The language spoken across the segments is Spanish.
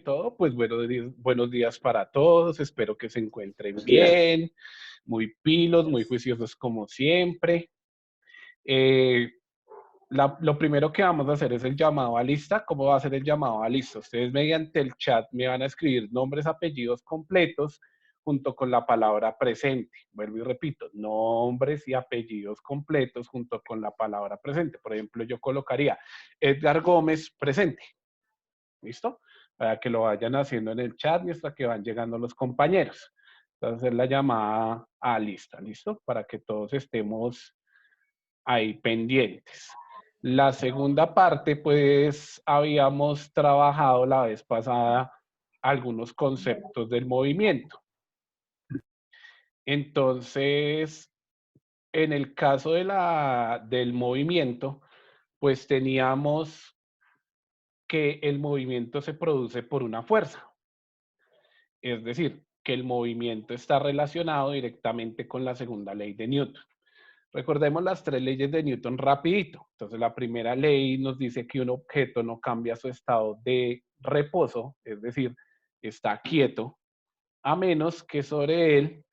todo, pues buenos días para todos, espero que se encuentren Buenos días. bien, muy pilos, muy juiciosos como siempre. Eh, lo primero que vamos a hacer es el llamado a lista. ¿Cómo va a ser el llamado a lista? Ustedes mediante el chat me van a escribir nombres, apellidos completos junto con la palabra presente. Vuelvo y repito, nombres y apellidos completos junto con la palabra presente. Por ejemplo, yo colocaría Edgar Gómez presente. ¿Listo? Para que lo vayan haciendo en el chat mientras que van llegando los compañeros. Entonces, la llamada a lista, ¿listo? Para que todos estemos ahí pendientes. La segunda parte, pues, habíamos trabajado la vez pasada algunos conceptos del movimiento. Entonces, en el caso del movimiento, pues teníamos que el movimiento se produce por una fuerza. Es decir, que el movimiento está relacionado directamente con la segunda ley de Newton. Recordemos las tres leyes de Newton rapidito. Entonces, la primera ley nos dice que un objeto no cambia su estado de reposo, es decir, está quieto, a menos que sobre él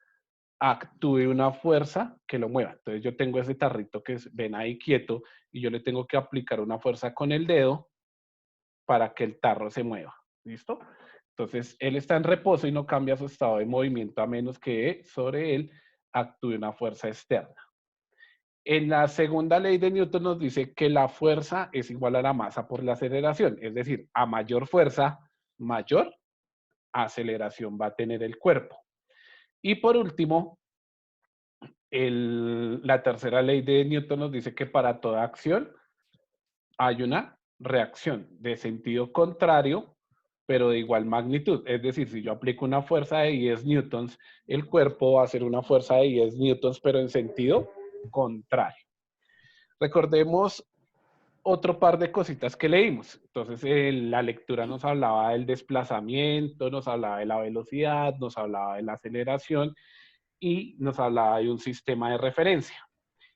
actúe una fuerza que lo mueva. Entonces, yo tengo ese tarrito que ven ahí quieto y yo le tengo que aplicar una fuerza con el dedo para que el tarro se mueva. ¿Listo? Entonces, él está en reposo y no cambia su estado de movimiento a menos que sobre él actúe una fuerza externa. En la segunda ley de Newton nos dice que la fuerza es igual a la masa por la aceleración. Es decir, a mayor fuerza, mayor aceleración va a tener el cuerpo. Y por último, la tercera ley de Newton nos dice que para toda acción hay una reacción de sentido contrario, pero de igual magnitud. Es decir, si yo aplico una fuerza de 10 newtons, el cuerpo va a hacer una fuerza de 10 newtons, pero en sentido contrario. Recordemos otro par de cositas que leímos. Entonces, la lectura nos hablaba del desplazamiento, nos hablaba de la velocidad, nos hablaba de la aceleración y nos hablaba de un sistema de referencia.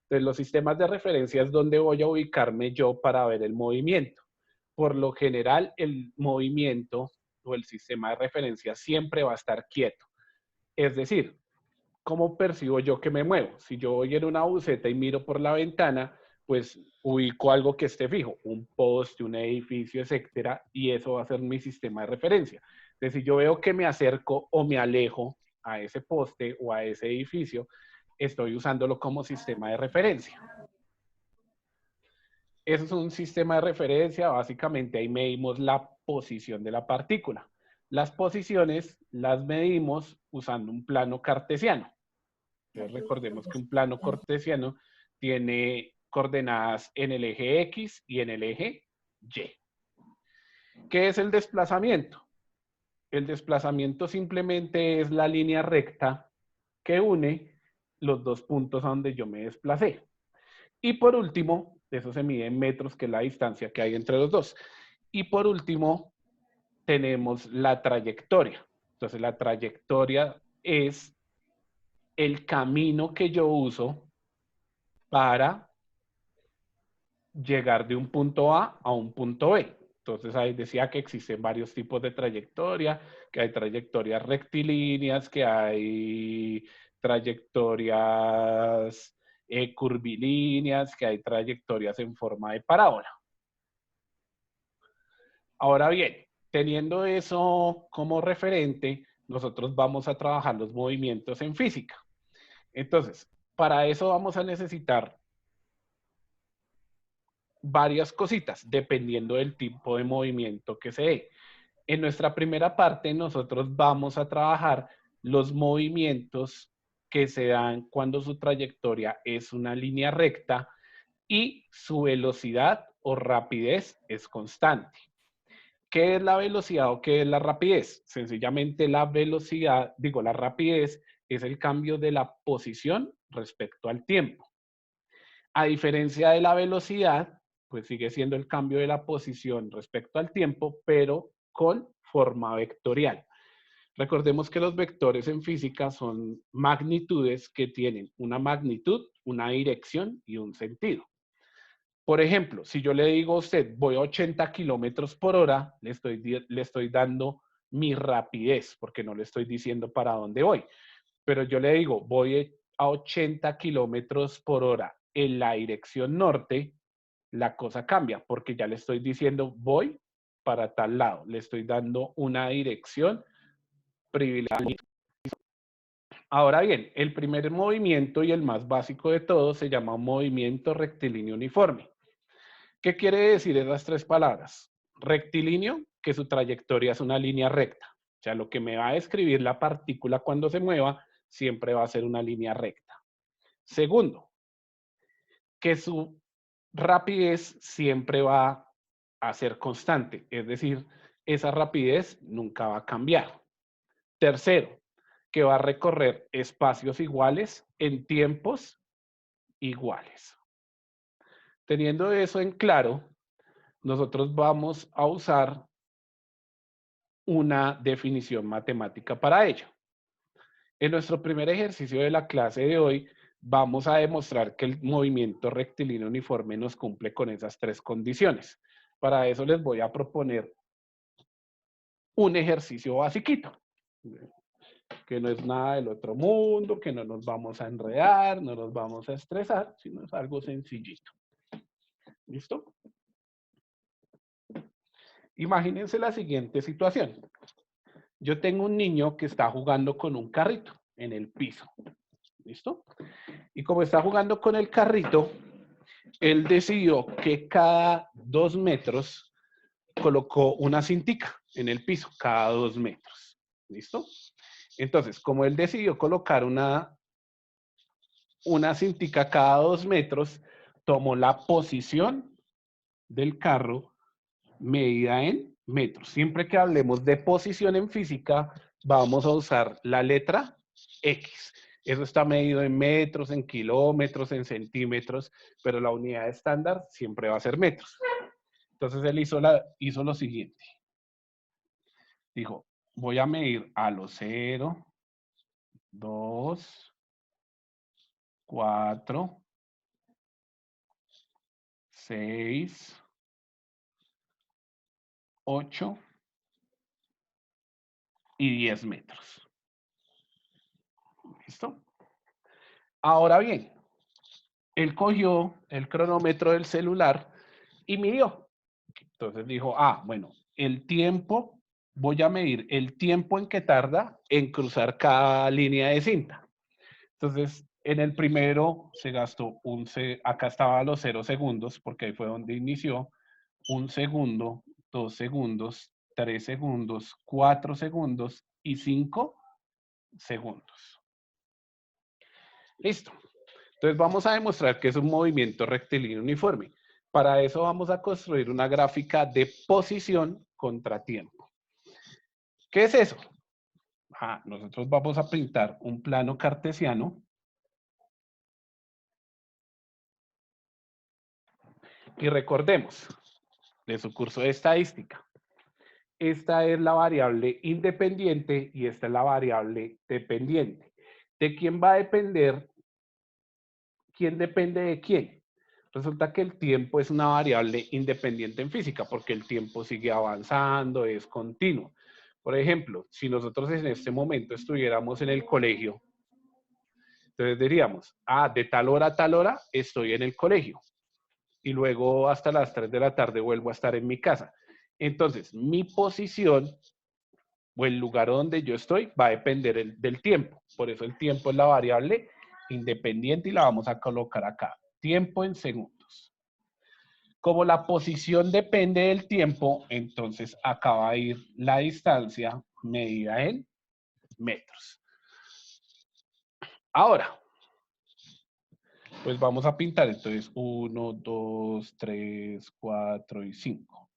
Entonces, los sistemas de referencia es donde voy a ubicarme yo para ver el movimiento. Por lo general, el movimiento o el sistema de referencia siempre va a estar quieto. Es decir, ¿cómo percibo yo que me muevo? Si yo voy en una buseta y miro por la ventana, pues ubico algo que esté fijo, un poste, un edificio, etcétera, y eso va a ser mi sistema de referencia. Entonces, si yo veo que me acerco o me alejo a ese poste o a ese edificio, estoy usándolo como sistema de referencia. Eso es un sistema de referencia, básicamente ahí medimos la posición de la partícula. Las posiciones las medimos usando un plano cartesiano. Entonces recordemos que un plano cartesiano tiene coordenadas en el eje X y en el eje Y. ¿Qué es el desplazamiento? El desplazamiento simplemente es la línea recta que une los dos puntos a donde yo me desplacé. Y por último, eso se mide en metros, que es la distancia que hay entre los dos. Y por último, tenemos la trayectoria. Entonces, la trayectoria es el camino que yo uso para llegar de un punto A un punto B. Entonces ahí decía que existen varios tipos de trayectoria, que hay trayectorias rectilíneas, que hay trayectorias curvilíneas, que hay trayectorias en forma de parábola. Ahora bien, teniendo eso como referente, nosotros vamos a trabajar los movimientos en física. Entonces, para eso vamos a necesitar varias cositas, dependiendo del tipo de movimiento que se dé. En nuestra primera parte, nosotros vamos a trabajar los movimientos que se dan cuando su trayectoria es una línea recta y su velocidad o rapidez es constante. ¿Qué es la velocidad o qué es la rapidez? Sencillamente la velocidad, la rapidez es el cambio de la posición respecto al tiempo. A diferencia de la velocidad, pues sigue siendo el cambio de la posición respecto al tiempo, pero con forma vectorial. Recordemos que los vectores en física son magnitudes que tienen una magnitud, una dirección y un sentido. Por ejemplo, si yo le digo a usted, voy a 80 kilómetros por hora, le estoy dando mi rapidez, porque no le estoy diciendo para dónde voy. Pero yo le digo, voy a 80 kilómetros por hora en la dirección norte, la cosa cambia, porque ya le estoy diciendo, voy para tal lado. Le estoy dando una dirección privilegiada. Ahora bien, el primer movimiento y el más básico de todos se llama movimiento rectilíneo uniforme. ¿Qué quiere decir esas tres palabras? Rectilíneo, que su trayectoria es una línea recta. O sea, lo que me va a describir la partícula cuando se mueva siempre va a ser una línea recta. Segundo, que su rapidez siempre va a ser constante. Es decir, esa rapidez nunca va a cambiar. Tercero, que va a recorrer espacios iguales en tiempos iguales. Teniendo eso en claro, nosotros vamos a usar una definición matemática para ello. En nuestro primer ejercicio de la clase de hoy, vamos a demostrar que el movimiento rectilíneo uniforme nos cumple con esas tres condiciones. Para eso les voy a proponer un ejercicio basiquito, que no es nada del otro mundo, que no nos vamos a enredar, no nos vamos a estresar, sino es algo sencillito. ¿Listo? Imagínense la siguiente situación. Yo tengo un niño que está jugando con un carrito en el piso. ¿Listo? Y como está jugando con el carrito, él decidió que cada 2 metros colocó una cintica en el piso, cada 2 metros. ¿Listo? Entonces, como él decidió colocar una cintica cada 2 metros, tomó la posición del carro medida en metros. Siempre que hablemos de posición en física, vamos a usar la letra X. Eso está medido en metros, en kilómetros, en centímetros, pero la unidad estándar siempre va a ser metros. Entonces él hizo lo siguiente. Dijo, voy a medir a los 0, 2, 4, 6, 8 y 10 metros. ¿Listo? Ahora bien, él cogió el cronómetro del celular y midió. Entonces dijo, bueno, el tiempo, voy a medir el tiempo en que tarda en cruzar cada línea de cinta. Entonces, en el primero se gastó acá estaba los 0 segundos, porque ahí fue donde inició, 1 segundo, 2 segundos, 3 segundos, 4 segundos y 5 segundos. Listo. Entonces vamos a demostrar que es un movimiento rectilíneo uniforme. Para eso vamos a construir una gráfica de posición contra tiempo. ¿Qué es eso? Nosotros vamos a pintar un plano cartesiano. Y recordemos de su curso de estadística. Esta es la variable independiente y esta es la variable dependiente. ¿De quién va a depender? ¿Quién depende de quién? Resulta que el tiempo es una variable independiente en física porque el tiempo sigue avanzando, es continuo. Por ejemplo, si nosotros en este momento estuviéramos en el colegio, entonces diríamos, de tal hora a tal hora estoy en el colegio y luego hasta las 3 de la tarde vuelvo a estar en mi casa. Entonces, mi posición o el lugar donde yo estoy va a depender del tiempo. Por eso el tiempo es la variable independiente y la vamos a colocar acá. Tiempo en segundos. Como la posición depende del tiempo, entonces acá va a ir la distancia medida en metros. Ahora, pues vamos a pintar entonces 1, 2, 3, 4 y 5.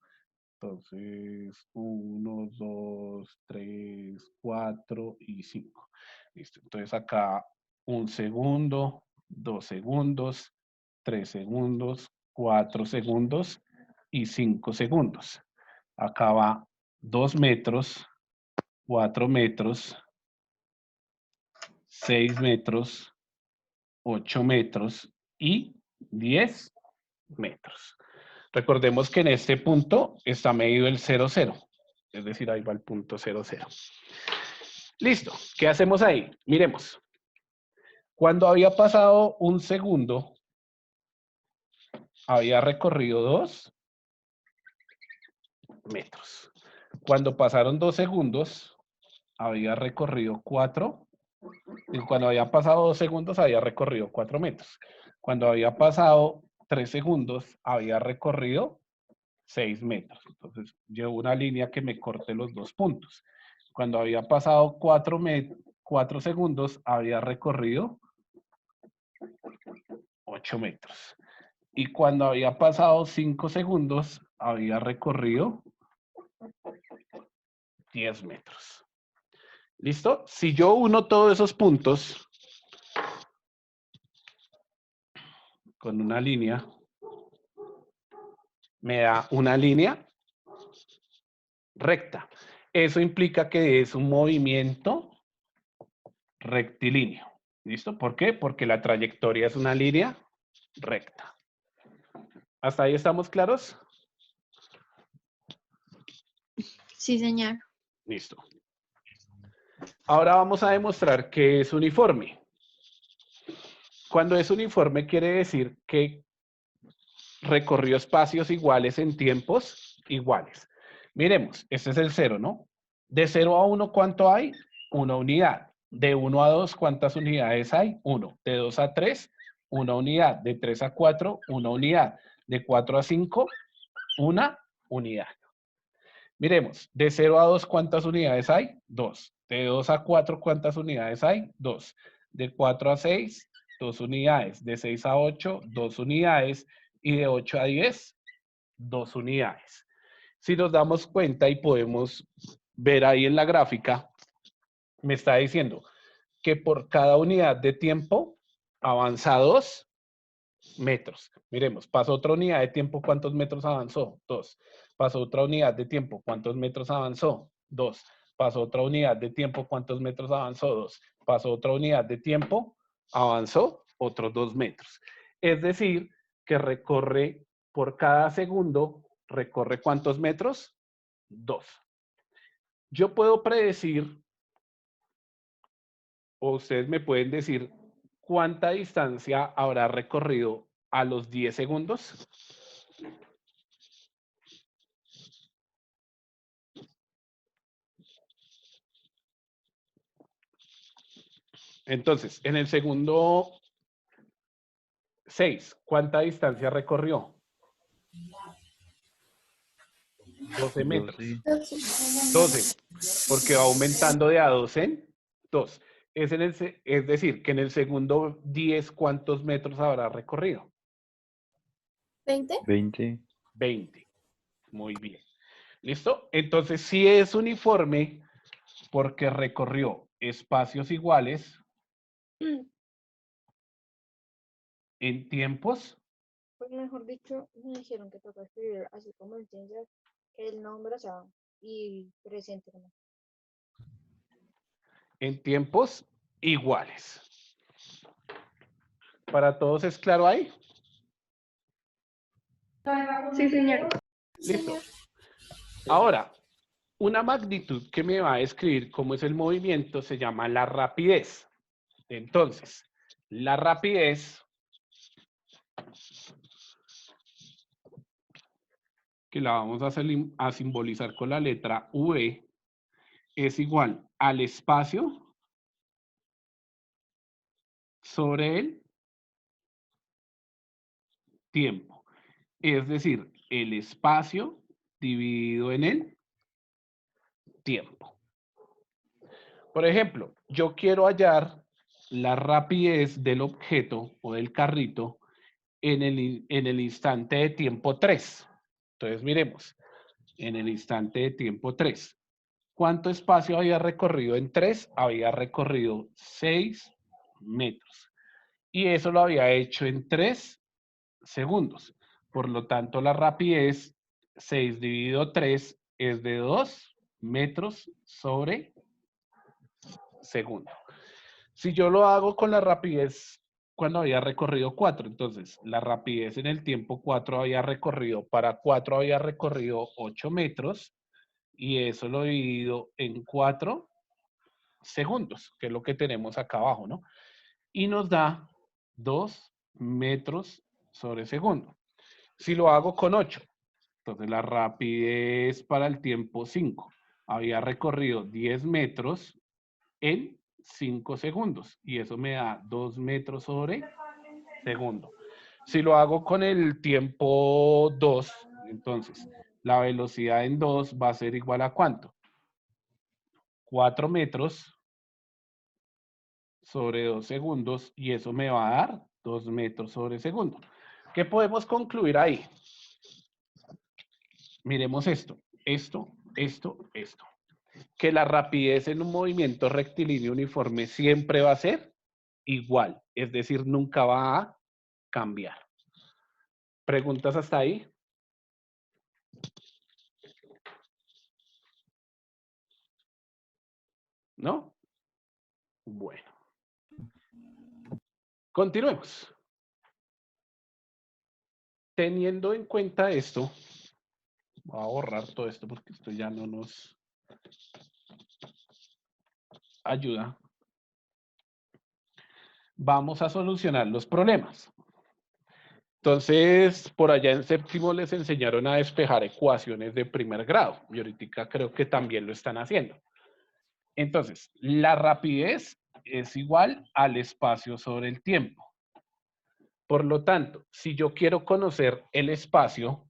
Entonces, 1, 2, 3, 4 y 5. Listo. Entonces acá 1 segundo, 2 segundos, 3 segundos, 4 segundos y 5 segundos. Acá va 2 metros, 4 metros, 6 metros, 8 metros y 10 metros. Recordemos que en este punto está medido el 0, 0. Es decir, ahí va el punto 0, 0. Listo. ¿Qué hacemos ahí? Miremos. Cuando había pasado un segundo, había recorrido 2 metros. Cuando pasaron 2 segundos, había recorrido 4. Y cuando había pasado 2 segundos, había recorrido 4 metros. Cuando había pasado 3 segundos, había recorrido 6 metros. Entonces, llevo una línea que me corte los 2 puntos. Cuando había pasado 4 segundos, había recorrido 8 metros. Y cuando había pasado 5 segundos, había recorrido 10 metros. ¿Listo? Si yo uno todos esos puntos con una línea, me da una línea recta. Eso implica que es un movimiento rectilíneo. ¿Listo? ¿Por qué? Porque la trayectoria es una línea recta. ¿Hasta ahí estamos claros? Sí, señor. Listo. Ahora vamos a demostrar que es uniforme. Cuando es uniforme quiere decir que recorrió espacios iguales en tiempos iguales. Miremos, este es el 0, ¿no? De 0 a 1, ¿cuánto hay? 1 unidad. De 1 a 2, ¿cuántas unidades hay? 1. De 2 a 3, 1 unidad. De 3 a 4, 1 unidad. De 4 a 5, 1 unidad. Miremos, de 0 a 2, ¿cuántas unidades hay? 2. De 2 a 4, ¿cuántas unidades hay? 2. De 4 a 6, 2 unidades. De 6 a 8, 2 unidades. Y de 8 a 10, 2 unidades. Si nos damos cuenta y podemos ver ahí en la gráfica, me está diciendo que por cada unidad de tiempo avanza 2 metros. Miremos, pasó otra unidad de tiempo, ¿cuántos metros avanzó? 2. Pasó otra unidad de tiempo, ¿cuántos metros avanzó? 2. Pasó otra unidad de tiempo, ¿cuántos metros avanzó? 2. Pasó otra unidad de tiempo, avanzó otros 2 metros. Es decir, que recorre por cada segundo, recorre ¿cuántos metros? 2. Yo puedo predecir, o ustedes me pueden decir, ¿cuánta distancia habrá recorrido a los 10 segundos? Entonces, en el segundo 6, ¿cuánta distancia recorrió? 12 metros. 12, porque va aumentando de a 2 en 2. Es decir, que en el segundo 10, ¿cuántos metros habrá recorrido? 20. 20. 20. Muy bien. ¿Listo? Entonces, sí es uniforme porque recorrió espacios iguales en tiempos. Pues mejor dicho, me dijeron que toca escribir así como en ciencias, el nombre, o sea, y presente. ¿No? En tiempos iguales. ¿Para todos es claro ahí? Sí, señor. Listo. Ahora, una magnitud que me va a describir cómo es el movimiento se llama la rapidez. Entonces, la rapidez, que la vamos a simbolizar con la letra V, es igual al espacio sobre el tiempo. Es decir, el espacio dividido en el tiempo. Por ejemplo, yo quiero hallar la rapidez del objeto o del carrito en el instante de tiempo 3. Entonces, miremos, en el instante de tiempo 3. ¿Cuánto espacio había recorrido en 3? Había recorrido 6 metros. Y eso lo había hecho en 3 segundos. Por lo tanto, la rapidez 6 dividido 3 es de 2 metros sobre segundo. Si yo lo hago con la rapidez cuando había recorrido 4, entonces la rapidez en el tiempo 4 había recorrido, para 4 había recorrido 8 metros y eso lo divido en 4 segundos, que es lo que tenemos acá abajo, ¿no? Y nos da 2 metros sobre segundo. Si lo hago con 8, entonces la rapidez para el tiempo 5. Había recorrido 10 metros en 5 segundos y eso me da 2 metros sobre segundo. Si lo hago con el tiempo 2, entonces la velocidad en 2 va a ser igual a ¿cuánto? 4 metros sobre 2 segundos y eso me va a dar 2 metros sobre segundo. ¿Qué podemos concluir ahí? Miremos esto, esto. Que la rapidez en un movimiento rectilíneo uniforme siempre va a ser igual, es decir, nunca va a cambiar. ¿Preguntas hasta ahí? ¿No? Bueno. Continuemos. Teniendo en cuenta esto, voy a borrar todo esto porque esto ya no nos ayuda. Vamos a solucionar los problemas. Entonces, por allá en séptimo les enseñaron a despejar ecuaciones de primer grado y ahorita creo que también lo están haciendo. Entonces, la rapidez es igual al espacio sobre el tiempo. Por lo tanto, si yo quiero conocer el espacio,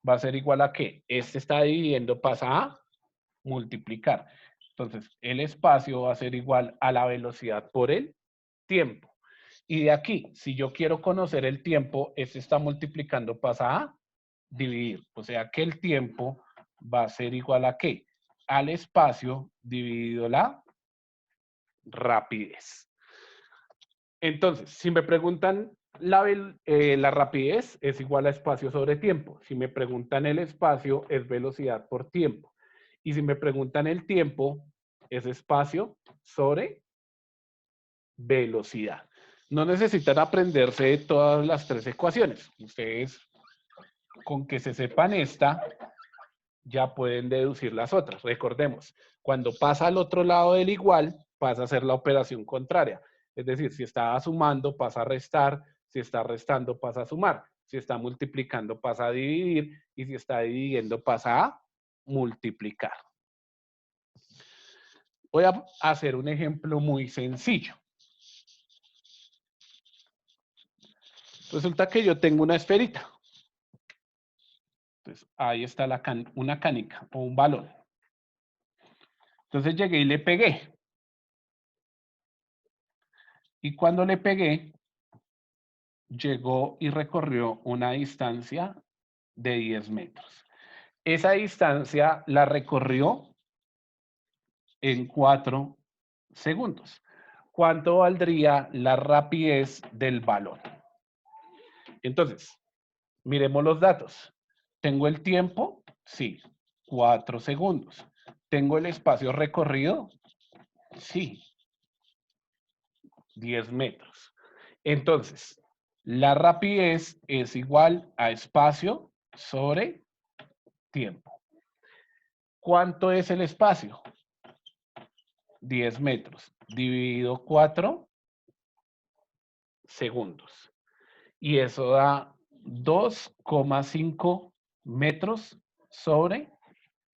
va a ser igual a ¿qué? Este está dividiendo, pasa a multiplicar. Entonces, el espacio va a ser igual a la velocidad por el tiempo. Y de aquí, si yo quiero conocer el tiempo, este está multiplicando, pasa a dividir. O sea que el tiempo va a ser igual a ¿qué? Al espacio dividido la rapidez. Entonces, si me preguntan la rapidez es igual a espacio sobre tiempo. Si me preguntan el espacio, es velocidad por tiempo. Y si me preguntan el tiempo, es espacio sobre velocidad. No necesitan aprenderse todas las 3 ecuaciones. Ustedes, con que se sepan esta, ya pueden deducir las otras. Recordemos, cuando pasa al otro lado del igual, pasa a ser la operación contraria. Es decir, si está sumando, pasa a restar. Si está restando, pasa a sumar. Si está multiplicando, pasa a dividir. Y si está dividiendo, pasa a multiplicar. Voy a hacer un ejemplo muy sencillo. Resulta que yo tengo una esferita. Entonces, ahí está una canica o un balón. Entonces llegué y le pegué. Y cuando le pegué, llegó y recorrió una distancia de 10 metros. Esa distancia la recorrió en 4 segundos. ¿Cuánto valdría la rapidez del balón? Entonces, miremos los datos. ¿Tengo el tiempo? Sí, 4 segundos. ¿Tengo el espacio recorrido? Sí, 10 metros. Entonces, la rapidez es igual a espacio sobre tiempo. ¿Cuánto es el espacio? 10 metros dividido 4 segundos. Y eso da 2,5 metros sobre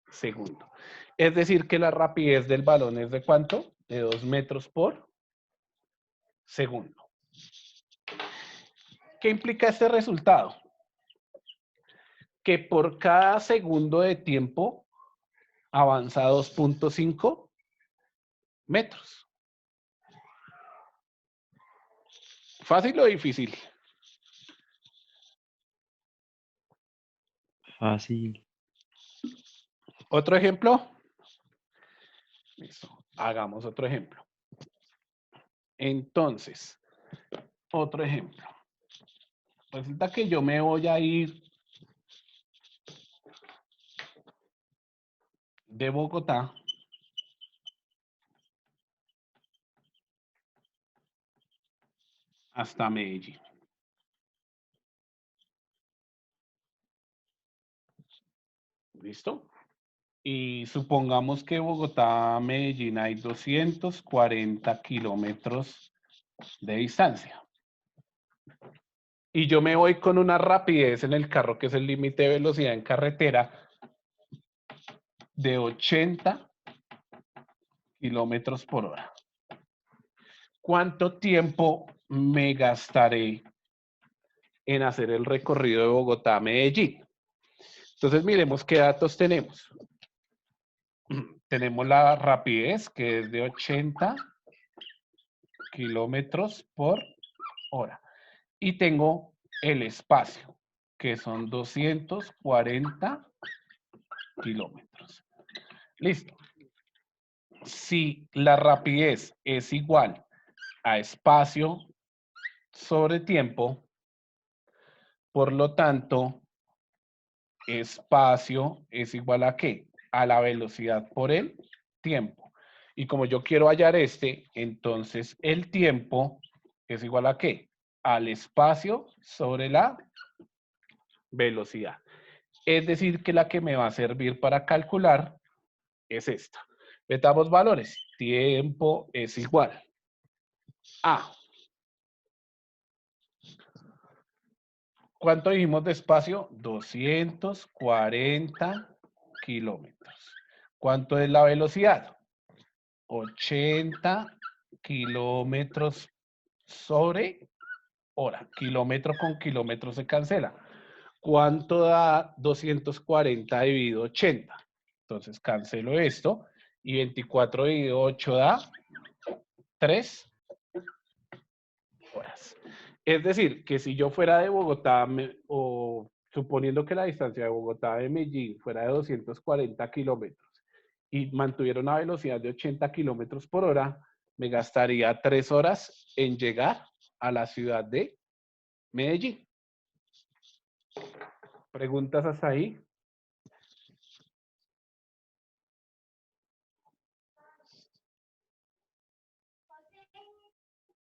segundo. Es decir, que la rapidez del balón es de ¿cuánto? De 2 metros por segundo. ¿Qué implica este resultado? Que por cada segundo de tiempo avanza 2,5 metros. ¿Fácil o difícil? Fácil. ¿Otro ejemplo? Listo. Hagamos otro ejemplo. Entonces, otro ejemplo. Resulta que yo me voy a ir de Bogotá hasta Medellín. ¿Listo? Y supongamos que Bogotá a Medellín hay 240 kilómetros de distancia. Y yo me voy con una rapidez en el carro, que es el límite de velocidad en carretera, de 80 kilómetros por hora. ¿Cuánto tiempo me gastaré en hacer el recorrido de Bogotá a Medellín? Entonces, miremos qué datos tenemos. Tenemos la rapidez, que es de 80 kilómetros por hora. Y tengo el espacio, que son 240 kilómetros. Listo. Si la rapidez es igual a espacio sobre tiempo, por lo tanto, espacio es igual a ¿qué? A la velocidad por el tiempo. Y como yo quiero hallar entonces el tiempo es igual a ¿qué? Al espacio sobre la velocidad. Es decir, que la que me va a servir para calcular es esta. Metamos valores. Tiempo es igual a... ¿Cuánto dijimos de espacio? 240 kilómetros. ¿Cuánto es la velocidad? 80 kilómetros sobre hora. Kilómetro con kilómetro se cancela. ¿Cuánto da 240 dividido 80? Entonces cancelo esto y 24 dividido 8 da 3 horas. Es decir, que si yo fuera de Bogotá, o suponiendo que la distancia de Bogotá a Medellín fuera de 240 kilómetros y mantuviera una velocidad de 80 kilómetros por hora, me gastaría 3 horas en llegar a la ciudad de Medellín. ¿Preguntas hasta ahí?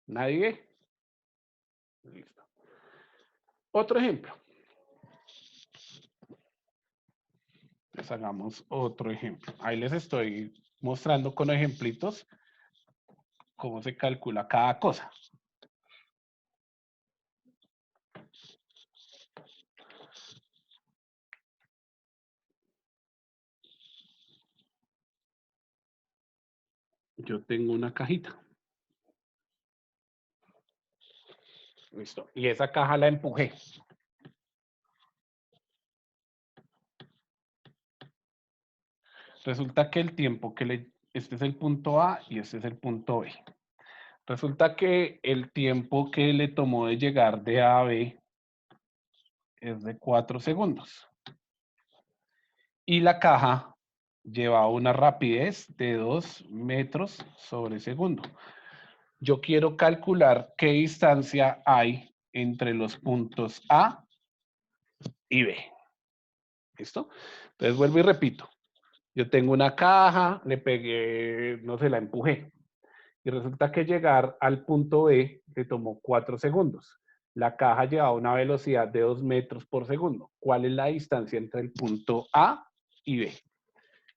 ¿Nadie? Listo. Otro ejemplo. Les hagamos otro ejemplo. Ahí les estoy mostrando con ejemplitos cómo se calcula cada cosa. Yo tengo una cajita. Listo. Y esa caja la empujé. Resulta que el tiempo este es el punto A y este es el punto B. Resulta que el tiempo que le tomó de llegar de A a B es de 4 segundos. Y la caja lleva una rapidez de 2 metros sobre segundo. Yo quiero calcular qué distancia hay entre los puntos A y B. ¿Listo? Entonces vuelvo y repito. Yo tengo una caja, le pegué, no sé, la empujé. Y resulta que llegar al punto B le tomó 4 segundos. La caja lleva una velocidad de 2 metros por segundo. ¿Cuál es la distancia entre el punto A y B?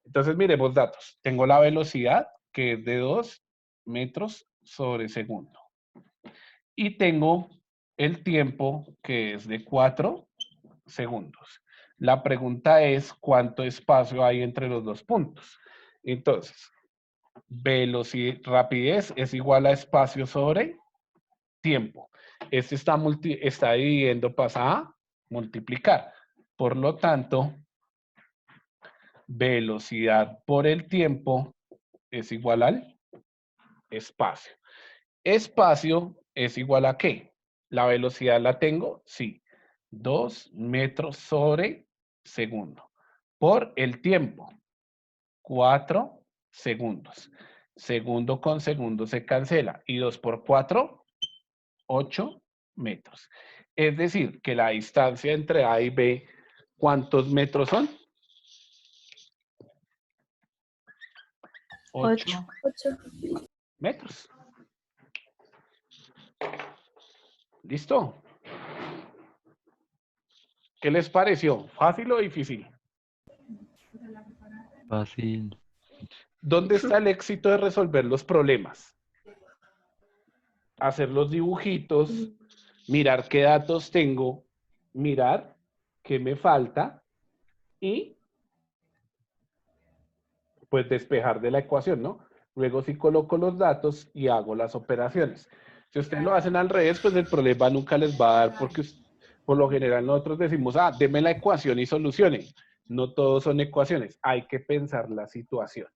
Entonces miremos datos. Tengo la velocidad, que es de 2 metros sobre segundo. Y tengo el tiempo, que es de 4 segundos. La pregunta es, ¿cuánto espacio hay entre los dos puntos? Entonces, rapidez es igual a espacio sobre tiempo. Este está dividiendo, pasa a multiplicar. Por lo tanto, velocidad por el tiempo es igual al espacio. Espacio es igual a ¿qué? ¿La velocidad la tengo? Sí. 2 metros sobre segundo. Por el tiempo. 4 segundos. Segundo con segundo se cancela. Y 2 por 4, 8 metros. Es decir, que la distancia entre A y B, ¿cuántos metros son? 8 metros. ¿Listo? ¿Qué les pareció? ¿Fácil o difícil? Fácil. ¿Dónde está el éxito de resolver los problemas? Hacer los dibujitos, mirar qué datos tengo, mirar qué me falta y pues despejar de la ecuación, ¿no? Luego sí coloco los datos y hago las operaciones. Si ustedes lo hacen al revés, pues el problema nunca les va a dar porque por lo general nosotros decimos, deme la ecuación y solucione. No todos son ecuaciones, hay que pensar la situación.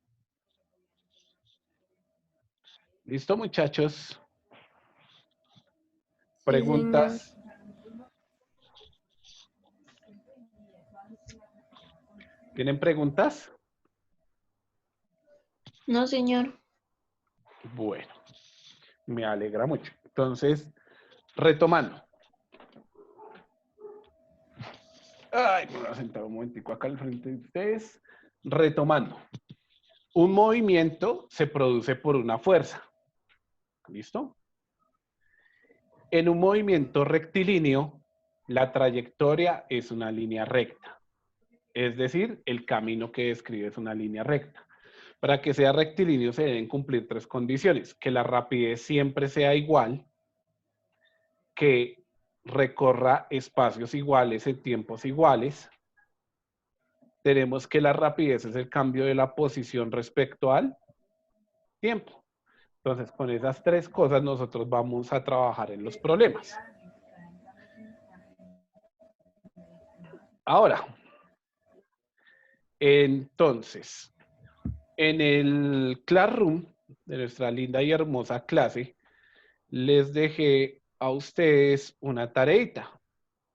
¿Listo, muchachos? ¿Preguntas? ¿Tienen preguntas? No, señor. Bueno, me alegra mucho. Entonces, retomando. Ay, me voy a sentar un momentico acá al frente de ustedes. Retomando. Un movimiento se produce por una fuerza. ¿Listo? En un movimiento rectilíneo, la trayectoria es una línea recta. Es decir, el camino que describe es una línea recta. Para que sea rectilíneo se deben cumplir tres condiciones. Que la rapidez siempre sea igual, que recorra espacios iguales en tiempos iguales. Tenemos que la rapidez es el cambio de la posición respecto al tiempo. Entonces, con esas tres cosas nosotros vamos a trabajar en los problemas. Ahora, entonces, en el Classroom de nuestra linda y hermosa clase, les dejé a ustedes una tareita.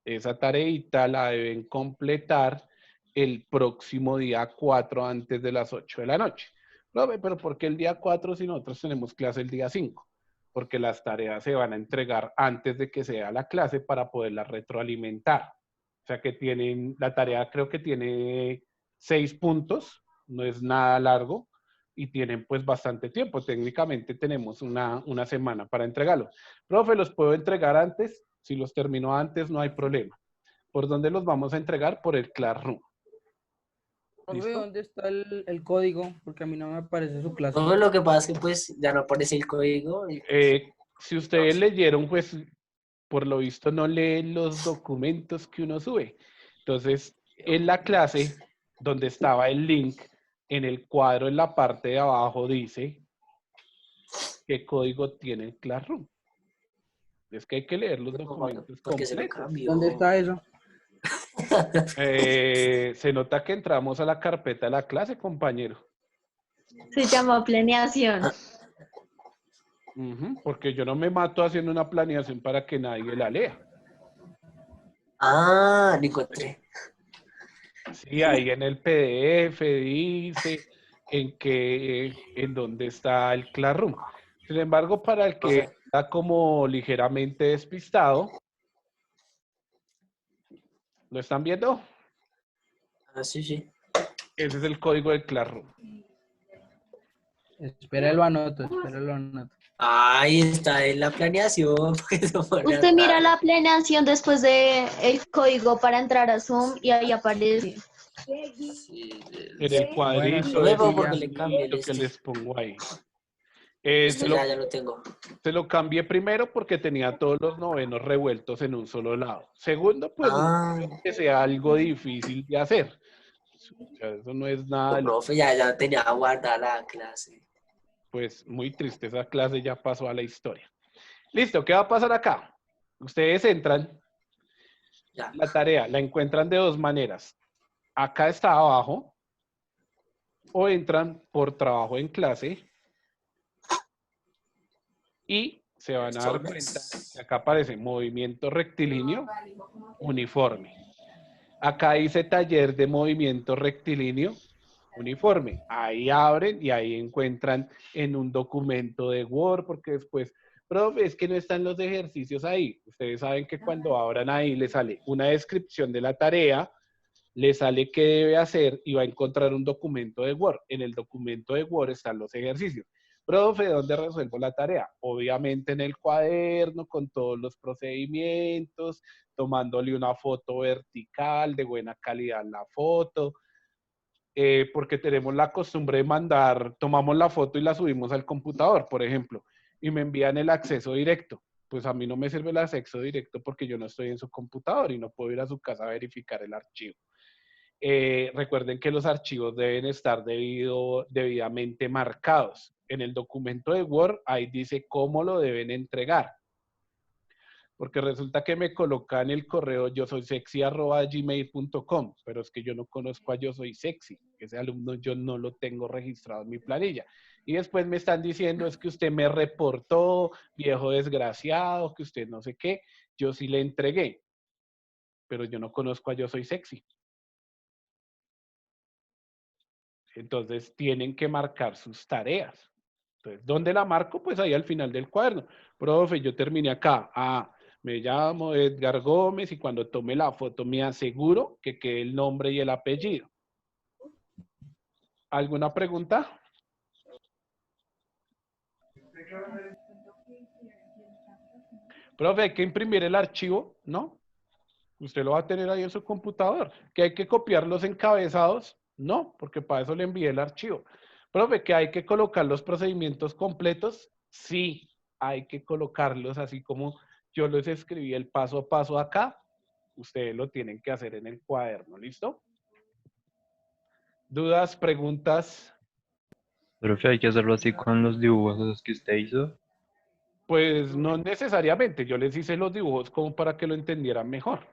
Esa tareita la deben completar el próximo día 4 antes de las 8 de la noche. Profe, pero ¿por qué el día 4 si nosotros tenemos clase el día 5? Porque las tareas se van a entregar antes de que sea la clase para poderlas retroalimentar. O sea que tienen, la tarea creo que tiene 6 puntos, no es nada largo y tienen pues bastante tiempo. Técnicamente tenemos una semana para entregarlo. Profe, ¿los puedo entregar antes? Si los termino antes no hay problema. ¿Por dónde los vamos a entregar? Por el Classroom. Profe, ¿Listo? ¿dónde está el código? Porque a mí no me aparece su clase. Todo lo que pasa es que pues ya no aparece el código. Y, Si ustedes leyeron, pues por lo visto no leen los documentos que uno sube. Entonces, en la clase, donde estaba el link, en el cuadro en la parte de abajo dice qué código tiene el Classroom. Es que hay que leer los documentos porque se lo completos. cambió. ¿Dónde está eso? Se nota que entramos a la carpeta de la clase, compañero. Se llama planeación. Porque yo no me mato haciendo una planeación para que nadie la lea. Ah, lo encontré. Sí, ahí en el PDF dice en dónde está el Classroom. Sin embargo, para el que está como ligeramente despistado, ¿lo están viendo? Ah, sí, sí. Ese es el código del Classroom. Espera, lo anoto, espera, lo anoto. Ahí está en la planeación. Usted mira la planeación después de el código para entrar a Zoom y ahí aparece. Sí, En el cuadrito Bueno, luego sí, porque ya. le cambié el que les pongo ahí. Listo, ya lo tengo. Se lo cambié primero porque tenía todos los novenos revueltos en un solo lado. Segundo, pues no Ah, creo que sea algo difícil de hacer. O sea, eso no es nada de profe, ya tenía guardada la clase. pues muy triste. Esa clase ya pasó a la historia. Listo, ¿qué va a pasar acá? Ustedes entran, Ya. la tarea la encuentran de dos maneras. Acá está abajo, o entran por trabajo en clase y se van a dar cuenta que acá aparece movimiento rectilíneo uniforme. Acá dice taller de movimiento rectilíneo uniforme. Ahí abren y ahí encuentran en un documento de Word, porque después, profe, es que no están los ejercicios ahí. Ustedes saben que cuando abran ahí les sale una descripción de la tarea, le sale qué debe hacer y va a encontrar un documento de Word. En el documento de Word están los ejercicios. Profe, ¿dónde resuelvo la tarea? Obviamente en el cuaderno, con todos los procedimientos, tomándole una foto vertical, de buena calidad la foto. porque tenemos la costumbre de mandar, tomamos la foto y la subimos al computador, por ejemplo, y me envían el acceso directo. Pues a mí no me sirve el acceso directo porque yo no estoy en su computador y no puedo ir a su casa a verificar el archivo. Recuerden que los archivos deben estar debidamente marcados. En el documento de Word, ahí dice cómo lo deben entregar. Porque resulta que me colocan el correo yosoysexy@gmail.com, pero es que yo no conozco a Yo Soy Sexy. Ese alumno yo no lo tengo registrado en mi planilla. Y después me están diciendo es que usted me reportó, viejo desgraciado, que usted no sé qué. Yo sí le entregué, pero yo no conozco a Yo Soy Sexy. Entonces tienen que marcar sus tareas. Entonces, ¿dónde la marco? Pues ahí al final del cuaderno. Profe, yo terminé acá. Me llamo Edgar Gómez y cuando tome la foto me aseguro que quede el nombre y el apellido. ¿Alguna pregunta? Profe, ¿hay que imprimir el archivo? No. Usted lo va a tener ahí en su computador. ¿Que hay que copiar los encabezados? No, porque para eso le envié el archivo. Profe, ¿que hay que colocar los procedimientos completos? Sí, hay que colocarlos así como yo les escribí el paso a paso acá. Ustedes lo tienen que hacer en el cuaderno, ¿listo? ¿Dudas, preguntas? Profe, hay que hacerlo así con los dibujos que usted hizo. Pues no necesariamente. Yo les hice los dibujos como para que lo entendieran mejor.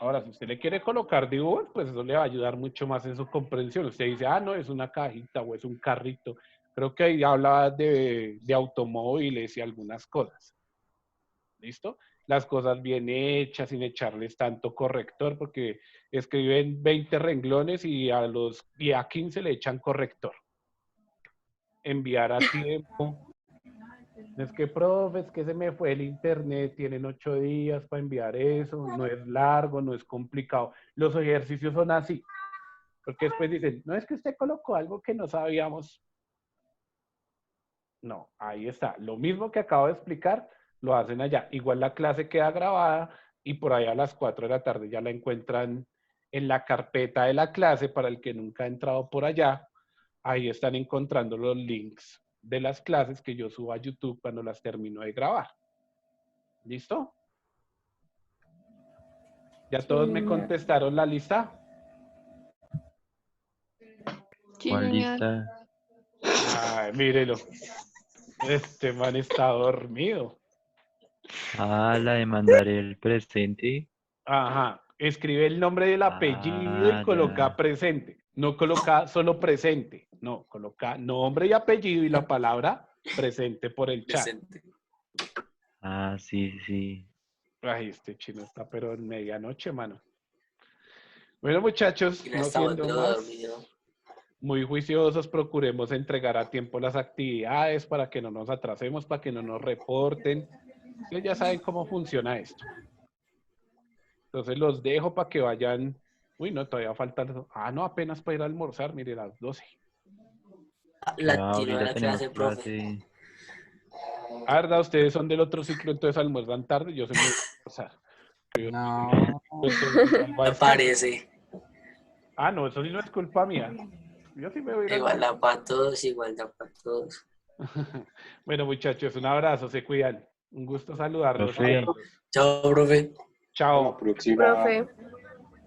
Ahora, si usted le quiere colocar dibujos, pues eso le va a ayudar mucho más en su comprensión. Usted dice, no, es una cajita o es un carrito. Creo que ahí habla de automóviles y algunas cosas. ¿Listo? Las cosas bien hechas, sin echarles tanto corrector, porque escriben 20 renglones y a 15 le echan corrector. Enviar a tiempo. Es que, profe, es que se me fue el internet, tienen 8 días para enviar eso, no es largo, no es complicado. Los ejercicios son así, porque después dicen, no es que usted colocó algo que no sabíamos. No, ahí está. Lo mismo que acabo de explicar, lo hacen allá. Igual la clase queda grabada y por ahí a las 4 de la tarde ya la encuentran en la carpeta de la clase para el que nunca ha entrado por allá. Ahí están encontrando los links de las clases que yo subo a YouTube cuando las termino de grabar. ¿Listo? ¿Ya todos me contestaron la lista? Sí, ¿Cuál señor. lista? Ay, mírelo. Este man está dormido. La de mandar el presente. Ajá. Escribe el nombre del apellido y coloca Ya. presente. No coloca solo presente. No, coloca nombre y apellido y la palabra presente por el chat. Presente. Sí. Ay, este chino está pero en medianoche, mano. Bueno, muchachos, Y no no estaba siendo todo más, dormido. muy juiciosos, procuremos entregar a tiempo las actividades para que no nos atrasemos, para que no nos reporten. Ustedes ya saben cómo funciona esto. Entonces los dejo para que vayan. Uy, no, todavía falta. No, apenas para ir a almorzar, mire, las 12. Latino de Ahorita la tenemos clase, profe. clase. ¿Verdad? Ustedes son del otro ciclo, entonces almuerzan tarde. Yo soy muy almorzar. No. Entonces igual va a Me estar. parece. No, eso sí no es culpa mía. Yo sí me voy a ir a Igualdad almorzar. para todos, igualdad para todos. Bueno, muchachos, un abrazo, se cuidan. Un gusto saludarlos. Profe. y verlos. Chao, profe. Chao. Profe.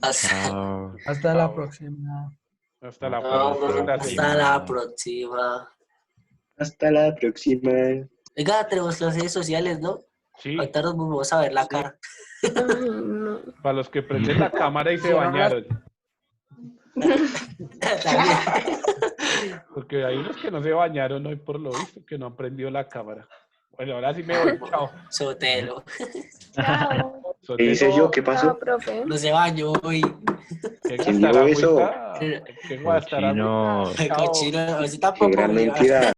Hasta, Hasta la Chao. próxima. Hasta la Hasta próxima. la hasta la próxima. Hasta la próxima. Oiga, tenemos las redes sociales, ¿no? Sí, Ahorita nos vamos a ver la cara. para los que prenden la cámara y se Cierran las- bañaron. También. Porque hay unos que no se bañaron hoy por lo visto, que no han prendido la cámara. Bueno, ahora sí me voy. Chao. Sotelo. Chao. ¿Qué hice yo? ¿Qué pasó? Chao, profe. No se bañó hoy. ¿Qué ¿Quién gastar dijo eso? agüita? ¿Qué gastar Cochino. agüita? Chao. Cochino, a ver si Qué tampoco. gran güey. mentira.